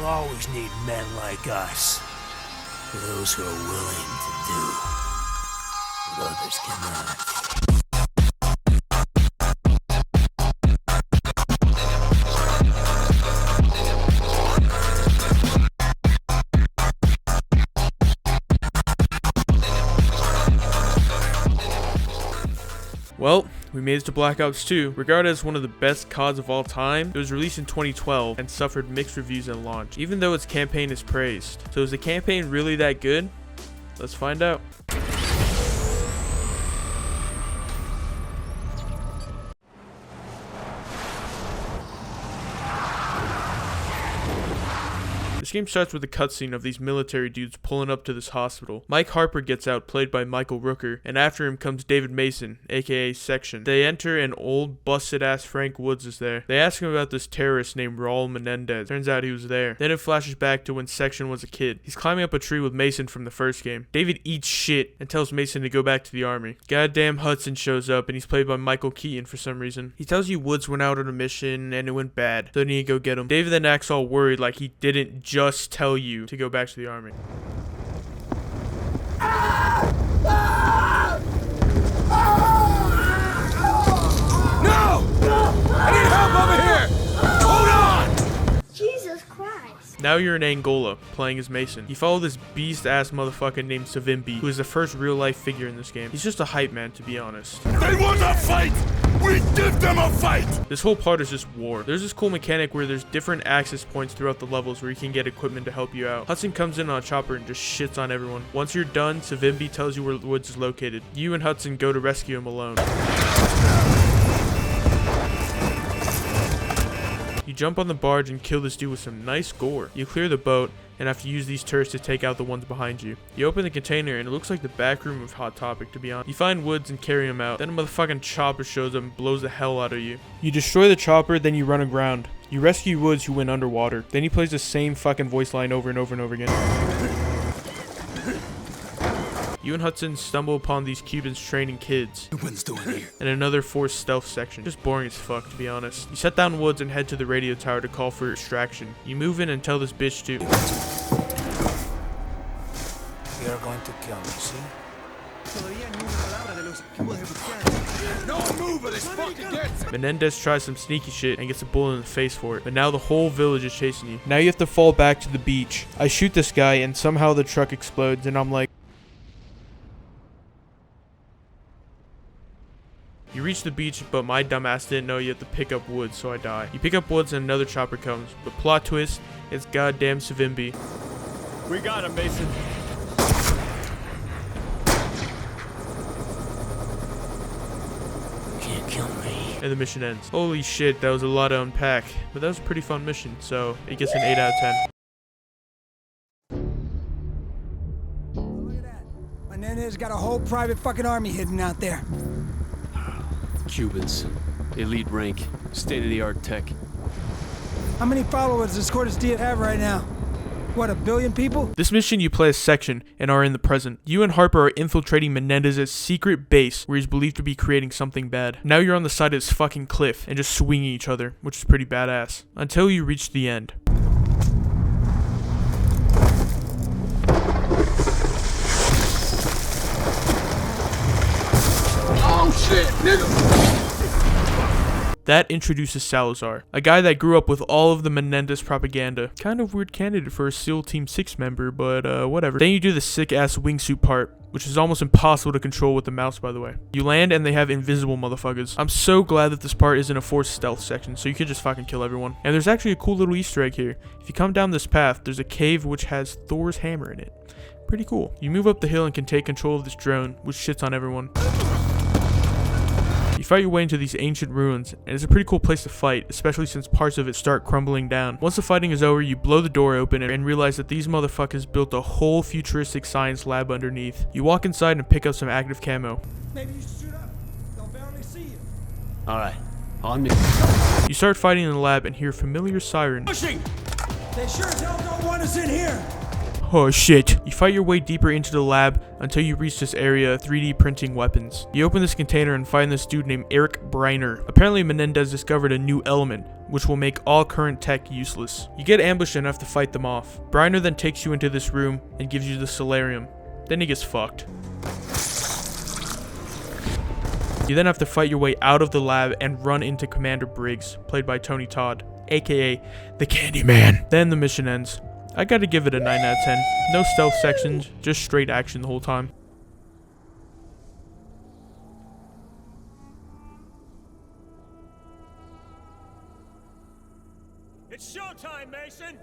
always need men like us. Those who are willing to do what others cannot. Well, we made it to Black Ops 2. Regarded as one of the best CODs of all time, it was released in 2012 and suffered mixed reviews at launch, even though its campaign is praised. So is the campaign really that good? Let's find out. This game starts with a cutscene of these military dudes pulling up to this hospital. Mike Harper gets out, played by Michael Rooker, and after him comes David Mason, aka Section. They enter and old busted ass Frank Woods is there. They ask him about this terrorist named Raul Menendez. Turns out he was there. Then it flashes back to when Section was a kid. He's climbing up a tree with Mason from the first game. David eats shit and tells Mason to go back to the army. Goddamn Hudson shows up and he's played by Michael Keaton for some reason. He tells you Woods went out on a mission and it went bad, so they need to go get him. David then acts all worried like he didn't just tell you to go back to the army. No! I need help over here! Hold on! Jesus Christ. Now you're in Angola, playing as Mason. You follow this beast-ass motherfucker named Savimbi, who is the first real-life figure in this game. He's just a hype man, to be honest. They want a fight! We give them a fight! This whole part is just war. There's this cool mechanic where there's different access points throughout the levels where you can get equipment to help you out. Hudson comes in on a chopper and just shits on everyone. Once you're done, Savimbi tells you where Woods is located. You and Hudson go to rescue him alone. You jump on the barge and kill this dude with some nice gore. You clear the boat and have to use these turrets to take out the ones behind you. You open the container and it looks like the back room of Hot Topic, to be honest. You find Woods and carry him out. Then a motherfucking chopper shows up and blows the hell out of you. You destroy the chopper, then you run aground. You rescue Woods, who went underwater. Then he plays the same fucking voice line over and over and over again. You and Hudson stumble upon these Cubans training kids. What's doing here? And another forced stealth section. Just boring as fuck, to be honest. You set down Woods and head to the radio tower to call for extraction. You move in and tell this bitch to... You're going to kill me, see? No move or this fucking gets. Menendez tries some sneaky shit and gets a bullet in the face for it. But now the whole village is chasing you. Now you have to fall back to the beach. I shoot this guy and somehow the truck explodes and I'm like... You reach the beach, but my dumbass didn't know you have to pick up Woods, so I die. You pick up Woods and another chopper comes. But plot twist, it's goddamn Savimbi. We got him, Mason. You can't kill me. And the mission ends. Holy shit, that was a lot to unpack. But that was a pretty fun mission, so it gets an 8 out of 10. Look at that. Menendez got a whole private fucking army hidden out there. Cubans. Elite rank. State-of-the-art tech. How many followers does Cortes Diaz have right now? What, 1 billion people? This mission you play as Section and are in the present. You and Harper are infiltrating Menendez's secret base where he's believed to be creating something bad. Now you're on the side of this fucking cliff and just swinging each other, which is pretty badass. Until you reach the end. Oh shit, nigga! That introduces Salazar, a guy that grew up with all of the Menendez propaganda. Kind of weird candidate for a SEAL Team 6 member, but whatever. Then you do the sick-ass wingsuit part, which is almost impossible to control with the mouse, by the way. You land and they have invisible motherfuckers. I'm so glad that this part isn't a forced stealth section, so you can just fucking kill everyone. And there's actually a cool little Easter egg here. If you come down this path, there's a cave which has Thor's hammer in it. Pretty cool. You move up the hill and can take control of this drone, which shits on everyone. You fight your way into these ancient ruins, and it's a pretty cool place to fight, especially since parts of it start crumbling down. Once the fighting is over, you blow the door open and realize that these motherfuckers built a whole futuristic science lab underneath. You walk inside and pick up some active camo. Maybe you should shoot up. They'll barely see you. Alright. On me. You start fighting in the lab and hear a familiar siren. Pushing! They sure as hell don't want us in here. Oh shit. You fight your way deeper into the lab until you reach this area 3D printing weapons. You open this container and find this dude named Eric Briner. Apparently Menendez discovered a new element, which will make all current tech useless. You get ambushed enough to fight them off. Briner then takes you into this room and gives you the Solarium. Then he gets fucked. You then have to fight your way out of the lab and run into Commander Briggs, played by Tony Todd, aka the Candyman. Then the mission ends. I gotta give it a 9 out of 10. No stealth sections, just straight action the whole time. It's showtime, Mason!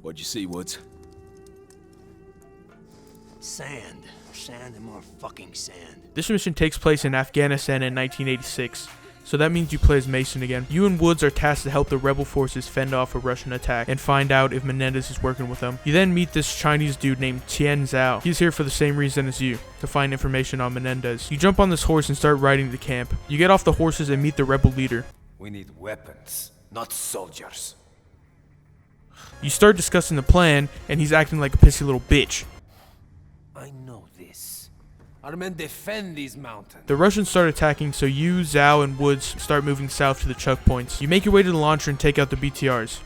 What'd you see, Woods? Sand. Sand and more fucking sand. This mission takes place in Afghanistan in 1986, so that means you play as Mason again. You and Woods are tasked to help the rebel forces fend off a Russian attack and find out if Menendez is working with them. You then meet this Chinese dude named Tian Zhao. He's here for the same reason as you, to find information on Menendez. You jump on this horse and start riding to camp. You get off the horses and meet the rebel leader. We need weapons, not soldiers. You start discussing the plan, and he's acting like a pissy little bitch. I know this. Our men defend these mountains. The Russians start attacking, so you, Zhao, and Woods start moving south to the choke points. You make your way to the launcher and take out the BTRs.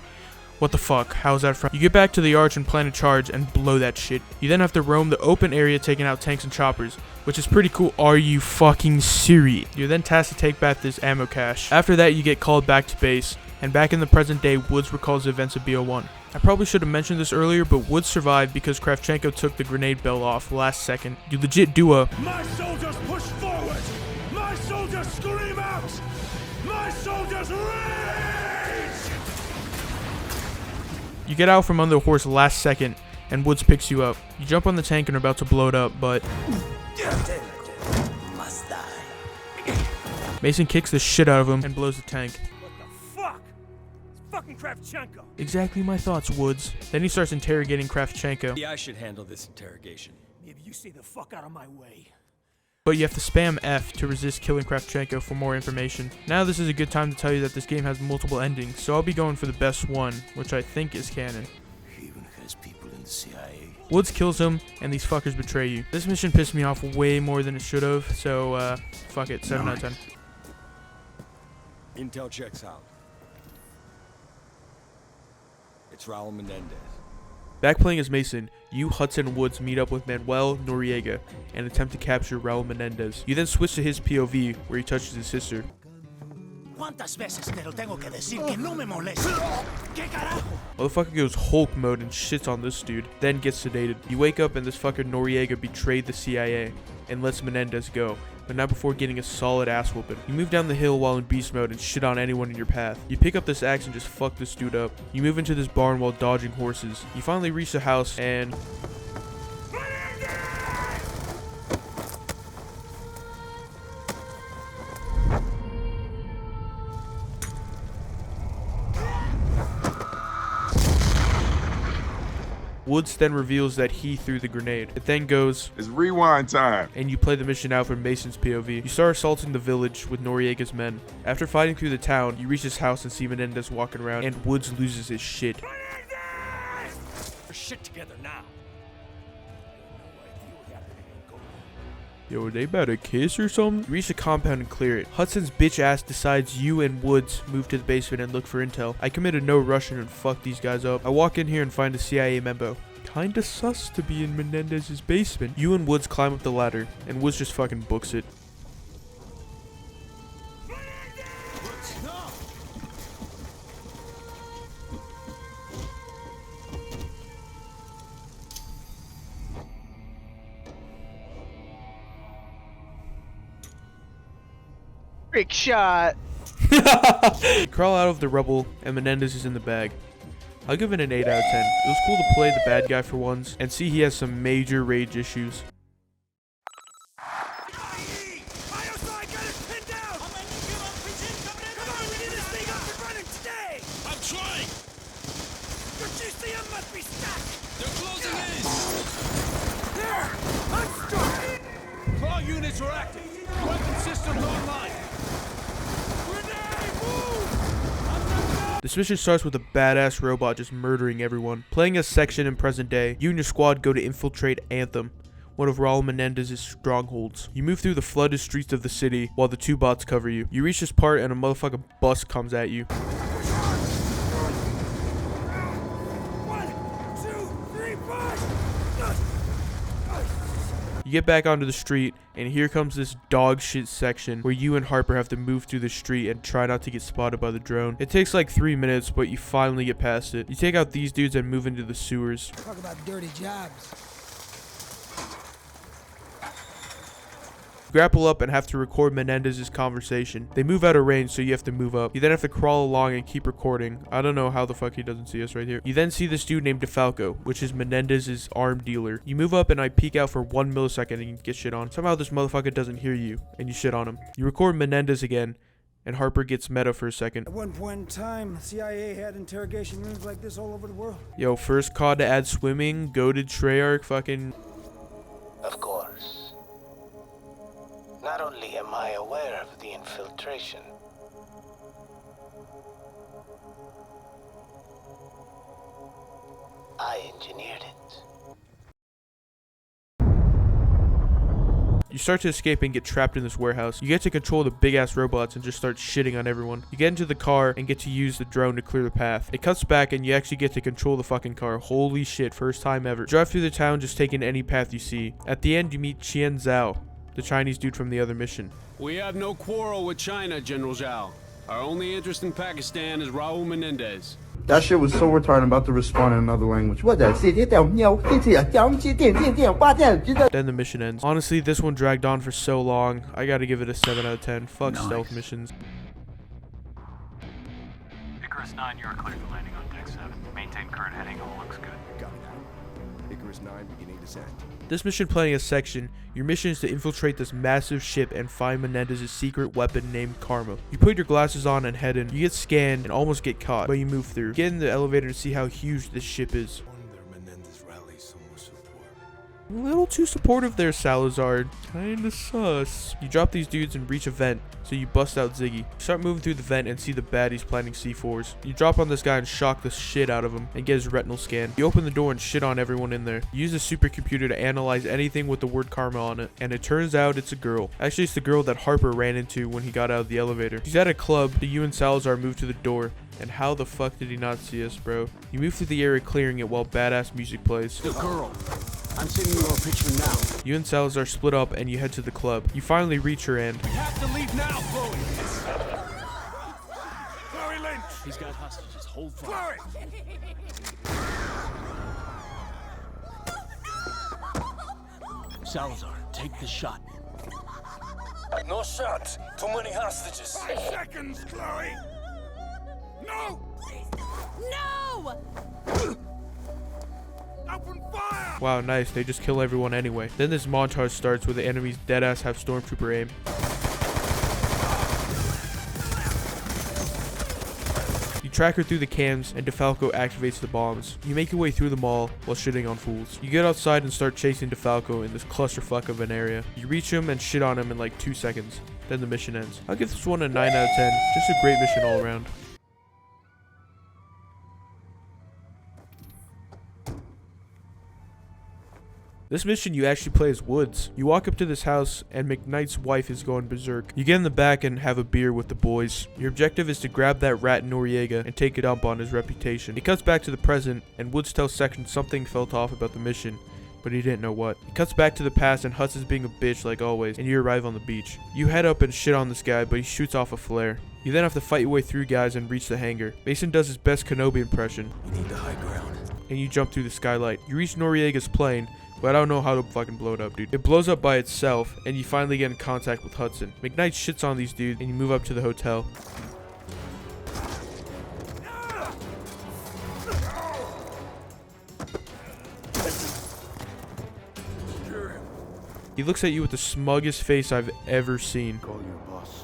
What the fuck? How's that from? You get back to the arch and plan a charge and blow that shit. You then have to roam the open area taking out tanks and choppers, which is pretty cool. Are you fucking serious? You're then tasked to take back this ammo cache. After that, you get called back to base, and back in the present day, Woods recalls the events of BO1. I probably should have mentioned this earlier, but Woods survived because Kravchenko took the grenade bell off last second. You legit do a My soldiers push forward! My soldiers scream out! My soldiers rage! You get out from under the horse last second, and Woods picks you up. You jump on the tank and are about to blow it up, but Must die. Mason kicks the shit out of him and blows the tank. What the fuck? It's fucking Kravchenko! Exactly my thoughts, Woods. Then he starts interrogating Kravchenko, I should handle this interrogation. Maybe you stay the fuck out of my way. but you have to spam F to resist killing Kravchenko for more information. Now this is a good time to tell you that this game has multiple endings, so I'll be going for the best one, which I think is canon. He even has people in the CIA. Woods kills him, and these fuckers betray you. This mission pissed me off way more than it should have, so fuck it, 7 out of 10. Intel checks out. It's Raul Menendez. Back playing as Mason, you, Hudson, and Woods meet up with Manuel Noriega and attempt to capture Raul Menendez. You then switch to his POV, where he touches his sister. ¿Cuántas veces te lo tengo que decir que no me moleste? ¿Qué carajo? Motherfucker goes Hulk mode and shits on this dude, then gets sedated. You wake up and this fucker Noriega betrayed the CIA and lets Menendez go, but not before getting a solid ass whooping. You move down the hill while in beast mode and shit on anyone in your path. You pick up this axe and just fuck this dude up. You move into this barn while dodging horses. You finally reach the house and Woods then reveals that he threw the grenade. It then goes, It's rewind time. and you play the mission out from Mason's POV. You start assaulting the village with Noriega's men. After fighting through the town, you reach his house and see Menendez walking around, and Woods loses his shit. Our shit together now. Yo, are they about to kiss or something? You reach the compound and clear it. Hudson's bitch ass decides you and Woods move to the basement and look for intel. I committed no Russian and fuck these guys up. I walk in here and find a CIA memo. Kinda sus to be in Menendez's basement. You and Woods climb up the ladder, and Woods just fucking books it. Trick shot. You crawl out of the rubble, and Menendez is in the bag. I'll give it an 8 out of 10. It was cool to play the bad guy for once, and see he has some major rage issues. I'm trying! Your GCM must be stuck! They're closing in! There! I'm stuck! All units are active! Weapon systems online! Grenade! Move! This mission starts with a badass robot just murdering everyone. Playing a section in present day, you and your squad go to infiltrate Anthem, one of Raul Menendez's strongholds. You move through the flooded streets of the city while the 2 bots cover you. You reach this part and a motherfucking bus comes at you. 1, 2, 3, 5. You get back onto the street, and here comes this dog shit section where you and Harper have to move through the street and try not to get spotted by the drone. It takes like 3 minutes, but you finally get past it. You take out these dudes and move into the sewers. Talk about dirty jobs. You grapple up and have to record Menendez's conversation. They move out of range, so you have to move up. You then have to crawl along and keep recording. I don't know how the fuck he doesn't see us right here. You then see this dude named DeFalco, which is Menendez's arm dealer. You move up and I peek out for 1 millisecond and you get shit on. Somehow this motherfucker doesn't hear you, and you shit on him. You record Menendez again, and Harper gets meta for a second. At one point in time, the CIA had interrogation rooms like this all over the world. Yo, first COD to add swimming, goated Treyarch, fucking... Of course. Not only am I aware of the infiltration, I engineered it. You start to escape and get trapped in this warehouse. You get to control the big ass robots and just start shitting on everyone. You get into the car and get to use the drone to clear the path. It cuts back and you actually get to control the fucking car. Holy shit, first time ever. Drive through the town just taking any path you see. At the end you meet Qian Zhao, the Chinese dude from the other mission. We have no quarrel with China, General Zhao. Our only interest in Pakistan is Raul Menendez. That shit was so retarded, I'm about to respond in another language. Then the mission ends. Honestly, this one dragged on for so long. I gotta give it a 7 out of 10. Fuck stealth missions. Icarus 9, you are cleared for landing on Deck 7. Maintain current heading, all looks good. Got it. Icarus 9 beginning descent. This mission planning a section, your mission is to infiltrate this massive ship and find Menendez's secret weapon named Karma. You put your glasses on and head in. You get scanned and almost get caught, but you move through. Get in the elevator to see how huge this ship is. Wonder Menendez rallies so much support. A little too supportive there, Salazar. Kinda sus. You drop these dudes and reach a vent, so you bust out Ziggy. You start moving through the vent and see the baddies planting C4s. You drop on this guy and shock the shit out of him and get his retinal scan. You open the door and shit on everyone in there. You use a supercomputer to analyze anything with the word karma on it, and it turns out it's a girl. Actually, it's the girl that Harper ran into when he got out of the elevator. She's at a club, so you and Salazar move to the door. And how the fuck did he not see us, bro? You move through the area clearing it while badass music plays. The girl. I'm sending you a picture now. You and Salazar split up and you head to the club. You finally reach her and... We have to leave now, Chloe. Chloe Lynch! He's got hostages. Hold fire. Chloe! Salazar, take the shot. No shots. Too many hostages. 5 seconds, Chloe! No! No! Open fire! Wow, nice. They just kill everyone anyway. Then this montage starts where the enemies deadass have Stormtrooper aim. You track her through the cams and DeFalco activates the bombs. You make your way through them all while shitting on fools. You get outside and start chasing DeFalco in this clusterfuck of an area. You reach him and shit on him in like 2 seconds. Then the mission ends. I'll give this one a 9 out of 10. Just a great mission all around. This mission you actually play as Woods. You walk up to this house and McKnight's wife is going berserk. You get in the back and have a beer with the boys. Your objective is to grab that rat Noriega and take it up on his reputation. It cuts back to the present and Woods tells Section something felt off about the mission, but he didn't know what. It cuts back to the past and Hutz is being a bitch like always, and you arrive on the beach. You head up and shit on this guy, but he shoots off a flare. You then have to fight your way through guys and reach the hangar. Mason does his best Kenobi impression. We need the high ground. And you jump through the skylight. You reach Noriega's plane, but I don't know how to fucking blow it up, dude. It blows up by itself, and you finally get in contact with Hudson. McKnight shits on these dudes, and you move up to the hotel. He looks at you with the smuggest face I've ever seen. Call your boss.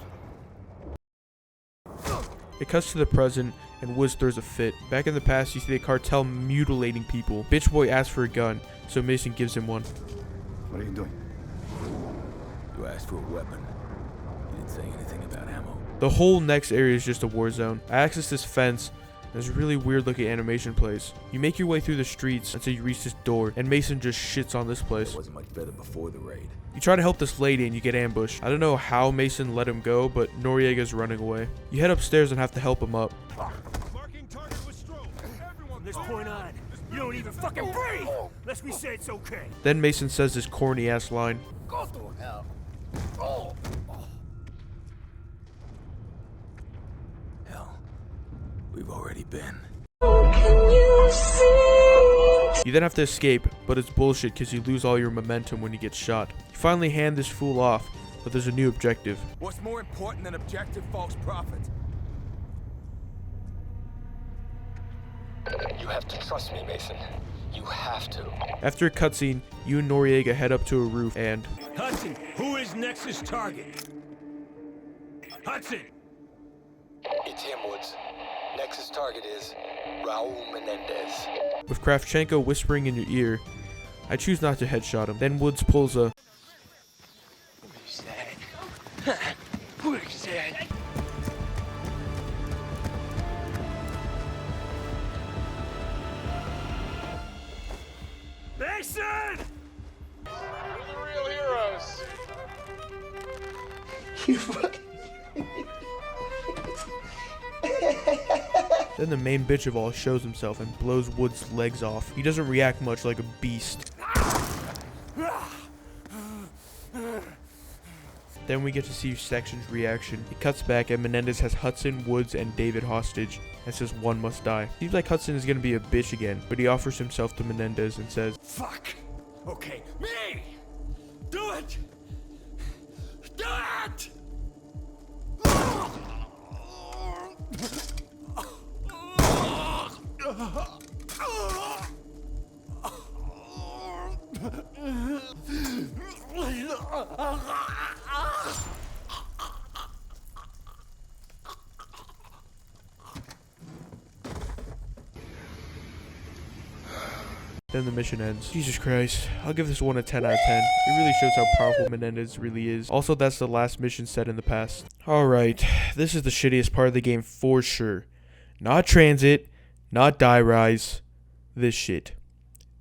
It cuts to the present, and Woods throws a fit. Back in the past, you see the cartel mutilating people. Bitch Boy asks for a gun, so Mason gives him one. What are you doing? You asked for a weapon. You didn't say anything about ammo. The whole next area is just a war zone. I access this fence, There's a really weird looking animation place. You make your way through the streets until you reach this door, and Mason just shits on this place. It wasn't much better before the raid. You try to help this lady and you get ambushed. I don't know how Mason let him go, but Noriega's running away. You head upstairs and have to help him up. Marking target with strobe. Everyone, From this point on, you don't even fucking breathe unless we say it's okay. Then Mason says this corny ass line. Go to hell. Oh. Hell, we've already been. You then have to escape, but it's bullshit because you lose all your momentum when you get shot. You finally hand this fool off, but there's a new objective. What's more important than objective, false prophet? You have to trust me, Mason. You have to. After a cutscene, you and Noriega head up to a roof and... Hudson, who is Nexus target? Hudson! It's him, Woods. Nexus target is Raul Menendez. With Kravchenko whispering in your ear, I choose not to headshot him. Then Woods pulls a... Who's that? Who's that? Mason! We're the real heroes. You fucking... Then the main bitch of all shows himself and blows Woods' legs off. He doesn't react much like a beast. Then we get to see Section's reaction. It cuts back and Menendez has Hudson, Woods, and David hostage and says one must die. Seems like Hudson is gonna be a bitch again, but he offers himself to Menendez and says, Fuck! Okay, me! Do it! Do it! Then the mission ends. Jesus Christ. I'll give this one a 10 out of 10. It really shows how powerful Menendez really is. Also, that's the last mission set in the past. Alright, this is the shittiest part of the game for sure. Not Transit, not Die Rise, this shit.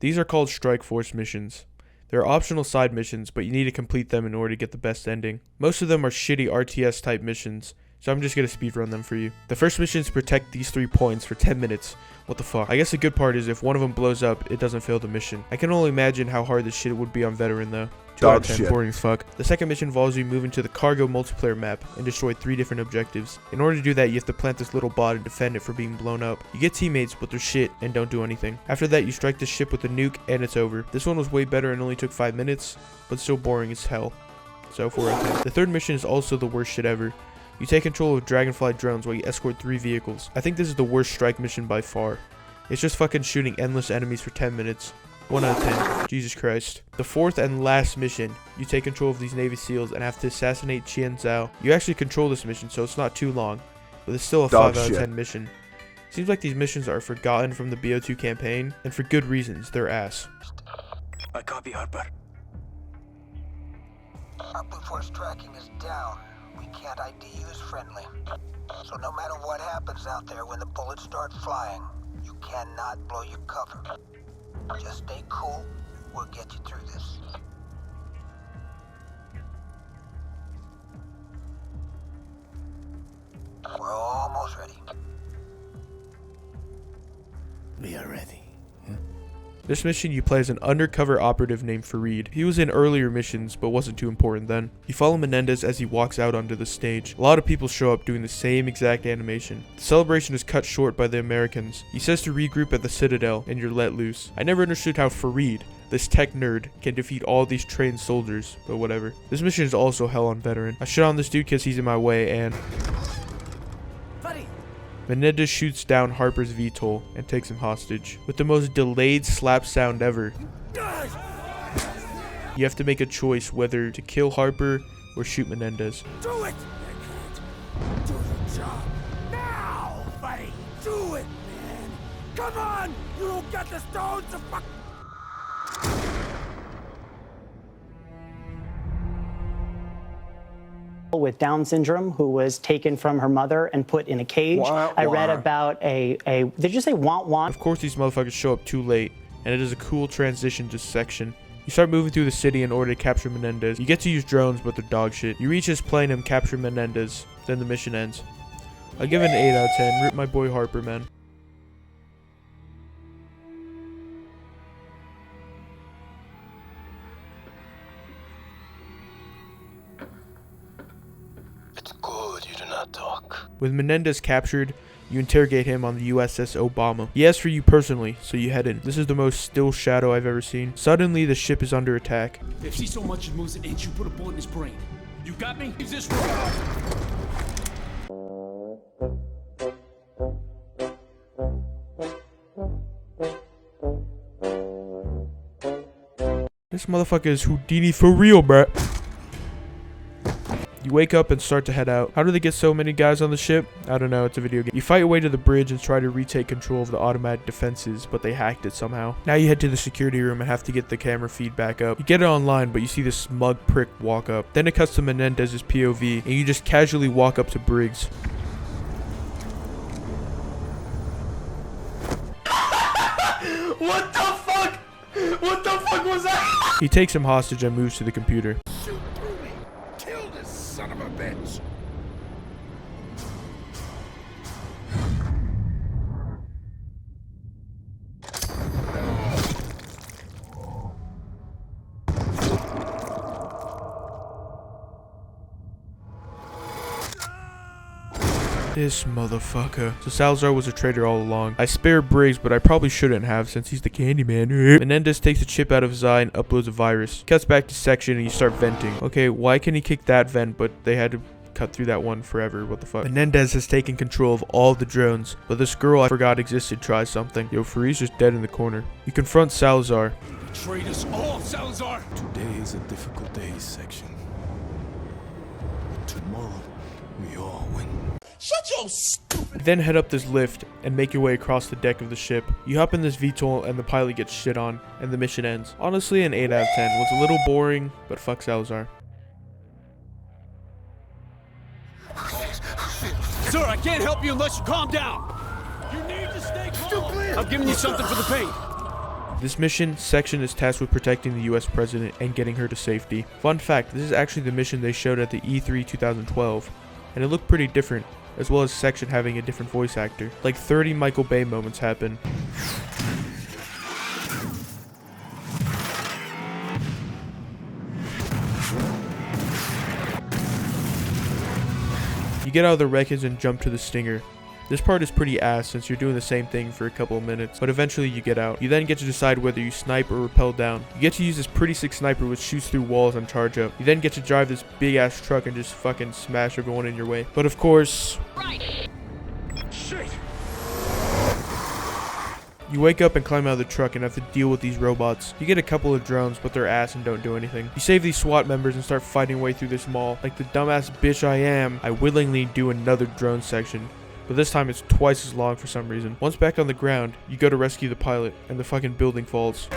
These are called Strike Force missions. They're optional side missions, but you need to complete them in order to get the best ending. Most of them are shitty RTS type missions, so I'm just gonna speedrun them for you. The first mission is to protect these 3 points for 10 minutes. What the fuck? I guess the good part is if one of them blows up, it doesn't fail the mission. I can only imagine how hard this shit would be on Veteran though. 2 out of 10, boring as fuck. The second mission involves you moving to the cargo multiplayer map and destroy 3 different objectives. In order to do that, you have to plant this little bot and defend it from being blown up. You get teammates, but they're shit and don't do anything. After that, you strike the ship with a nuke and it's over. This one was way better and only took 5 minutes, but still boring as hell. So 4 out of 10. The third mission is also the worst shit ever. You take control of Dragonfly drones while you escort 3 vehicles. I think this is the worst strike mission by far. It's just fucking shooting endless enemies for 10 minutes. 1 out of 10. Jesus Christ. The fourth and last mission, you take control of these Navy SEALs and have to assassinate Qian Zhao. You actually control this mission, so it's not too long, but it's still a 5 out of 10 mission. Seems like these missions are forgotten from the BO2 campaign, and for good reasons. They're ass. I copy, Harper. Harper Force tracking is down. We can't ID you as friendly. So no matter what happens out there when the bullets start flying, you cannot blow your cover. Just stay cool. We'll get you through this. We're almost ready. We are ready. This mission you play as an undercover operative named Farid. He was in earlier missions, but wasn't too important then. You follow Menendez as he walks out onto the stage. A lot of people show up doing the same exact animation. The celebration is cut short by the Americans. He says to regroup at the Citadel, and you're let loose. I never understood how Farid, this tech nerd, can defeat all these trained soldiers, but whatever. This mission is also hell on Veteran. I shit on this dude because he's in my way, and... Menendez shoots down Harper's VTOL and takes him hostage. With the most delayed slap sound ever. You have to make a choice whether to kill Harper or shoot Menendez. Do it! Do your job. Now, buddy! Do it, man! Come on! You don't get the stones to fuck... with Down syndrome who was taken from her mother and put in a cage. I read about did you say want? Of course these motherfuckers show up too late, and it is a cool transition to section. You start moving through the city in order to capture Menendez. You get to use drones, but they're dog shit. You reach his plane and capture Menendez, then the mission ends. I'll give it an 8 out of 10. Rip my boy Harper, man. It's good you do not talk. With Menendez captured, you interrogate him on the USS Obama. He asks for you personally, so you head in. This is the most still shadow I've ever seen. Suddenly, the ship is under attack. If she so much as moves an inch, you put a bullet in his brain. You got me? Is this This motherfucker is Houdini for real, bruh. You wake up and start to head out. How do they get so many guys on the ship? I don't know, it's a video game. You fight your way to the bridge and try to retake control of the automatic defenses, but they hacked it somehow. Now you head to the security room and have to get the camera feed back up. You get it online, but you see this smug prick walk up. Then it cuts to Menendez's POV, and you just casually walk up to Briggs. What the fuck? What the fuck was that? He takes him hostage and moves to the computer. Shoot through me. Kill this son of a bitch. This motherfucker. So Salazar was a traitor all along. I spared Briggs, but I probably shouldn't have since he's the Candyman. Menendez takes the chip out of his eye and uploads a virus. Cuts back to section and you start venting. Okay, why can he kick that vent, but they had to cut through that one forever? What the fuck? Menendez has taken control of all the drones, but this girl I forgot existed tries something. Yo, Faree's just dead in the corner. You confront Salazar. Betrayed us all, Salazar! Today is a difficult day, Section. But tomorrow, we all win. Shut your stupid... You then head up this lift and make your way across the deck of the ship. You hop in this VTOL and the pilot gets shit on, and the mission ends. Honestly, an 8 out of 10. Was a little boring, but fuck Salazar. Sir, I can't help you unless you calm down! You need to stay calm! I'm giving you something for the pain! This mission, Section is tasked with protecting the US president and getting her to safety. Fun fact, this is actually the mission they showed at the E3 2012, and it looked pretty different, as well as Section having a different voice actor. Like 30 Michael Bay moments happen. You get out of the wreckage and jump to the Stinger. This part is pretty ass since you're doing the same thing for a couple of minutes, but eventually you get out. You then get to decide whether you snipe or rappel down. You get to use this pretty sick sniper which shoots through walls and charge up. You then get to drive this big ass truck and just fucking smash everyone in your way. But of course... Shit. You wake up and climb out of the truck and have to deal with these robots. You get a couple of drones, but they're ass and don't do anything. You save these SWAT members and start fighting your way through this mall. Like the dumbass bitch I am, I willingly do another drone section. But this time it's twice as long for some reason. Once back on the ground, you go to rescue the pilot, and the fucking building falls.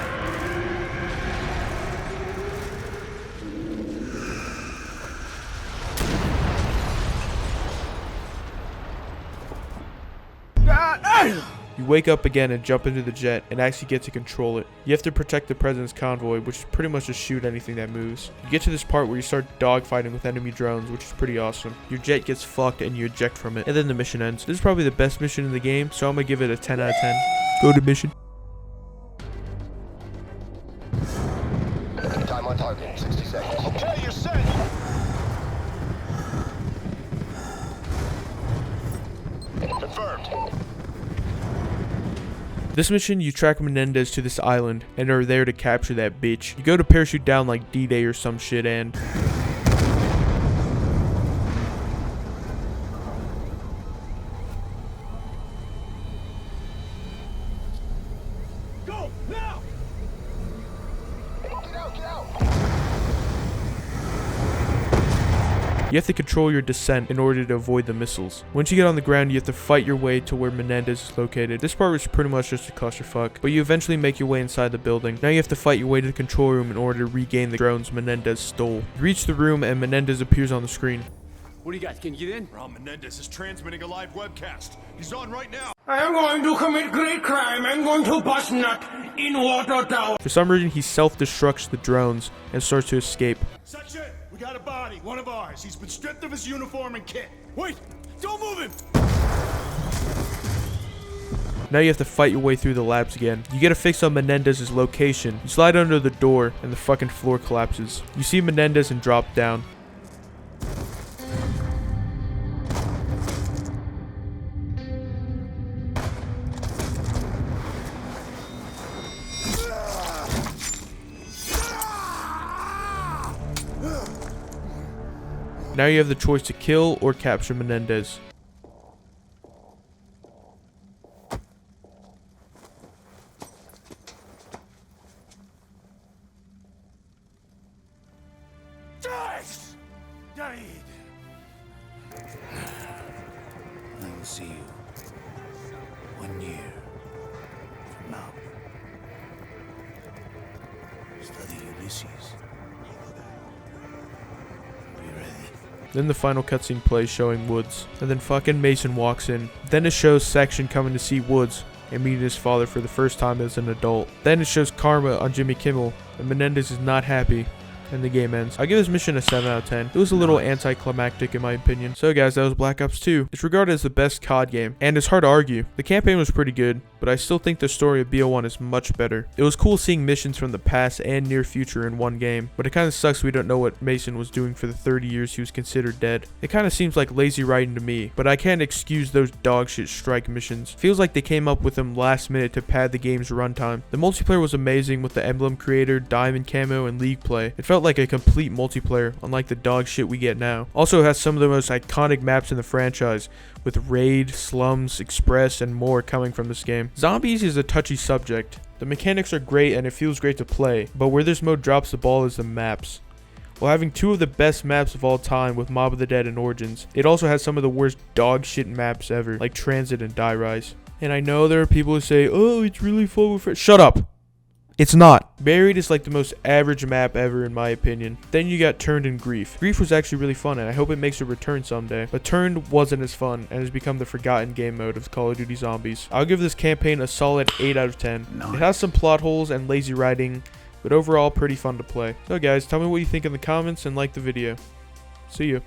You wake up again and jump into the jet and actually get to control it. You have to protect the president's convoy, which is pretty much just shoot anything that moves. You get to this part where you start dogfighting with enemy drones, which is pretty awesome. Your jet gets fucked and you eject from it, and then the mission ends. This is probably the best mission in the game, so I'm gonna give it a 10 out of 10. Go to mission. Time on target, 60 seconds. Okay, you're set. Confirmed. This mission, you track Menendez to this island and are there to capture that bitch. You go to parachute down like D-Day or some shit and... Go, now! Get out, get out! You have to control your descent in order to avoid the missiles. Once you get on the ground, you have to fight your way to where Menendez is located. This part was pretty much just a clusterfuck, but you eventually make your way inside the building. Now you have to fight your way to the control room in order to regain the drones Menendez stole. You reach the room and Menendez appears on the screen. What do you got? Can you get in? Raul Menendez is transmitting a live webcast. He's on right now. I am going to commit great crime. I'm going to bust nut in Water Tower. For some reason, he self-destructs the drones and starts to escape. Section, we got a body, one of ours. He's been stripped of his uniform and kit. Wait, don't move him! Now you have to fight your way through the labs again. You get a fix on Menendez's location. You slide under the door and the fucking floor collapses. You see Menendez and drop down. Now you have the choice to kill or capture Menendez. I will see you 1 year from now. Study Ulysses. Be ready. Then the final cutscene plays showing Woods. And then fucking Mason walks in. Then it shows Section coming to see Woods and meeting his father for the first time as an adult. Then it shows Karma on Jimmy Kimmel, and Menendez is not happy. And the game ends. I'll give this mission a 7 out of 10. It was a little anticlimactic in my opinion. So guys, that was Black Ops 2. It's regarded as the best COD game, and it's hard to argue. The campaign was pretty good, but I still think the story of BO1 is much better. It was cool seeing missions from the past and near future in one game, but it kind of sucks we don't know what Mason was doing for the 30 years he was considered dead. It kind of seems like lazy writing to me, but I can't excuse those dogshit strike missions. Feels like they came up with them last minute to pad the game's runtime. The multiplayer was amazing with the emblem creator, diamond camo, and league play. It felt like a complete multiplayer, unlike the dog shit we get now. Also, it has some of the most iconic maps in the franchise, with Raid, Slums, Express, and more coming from this game. Zombies is a touchy subject. The mechanics are great and it feels great to play, but where this mode drops the ball is the maps. While having two of the best maps of all time with Mob of the Dead and Origins, it also has some of the worst dog shit maps ever, like Transit and Die Rise. And I know there are people who say, oh, it's really fun with friends. Shut up! It's not. Buried is like the most average map ever in my opinion. Then you got Turned and Grief. Grief was actually really fun and I hope it makes a return someday. But Turned wasn't as fun and has become the forgotten game mode of Call of Duty Zombies. I'll give this campaign a solid 8 out of 10. It has some plot holes and lazy writing, but overall pretty fun to play. So guys, tell me what you think in the comments and like the video. See you.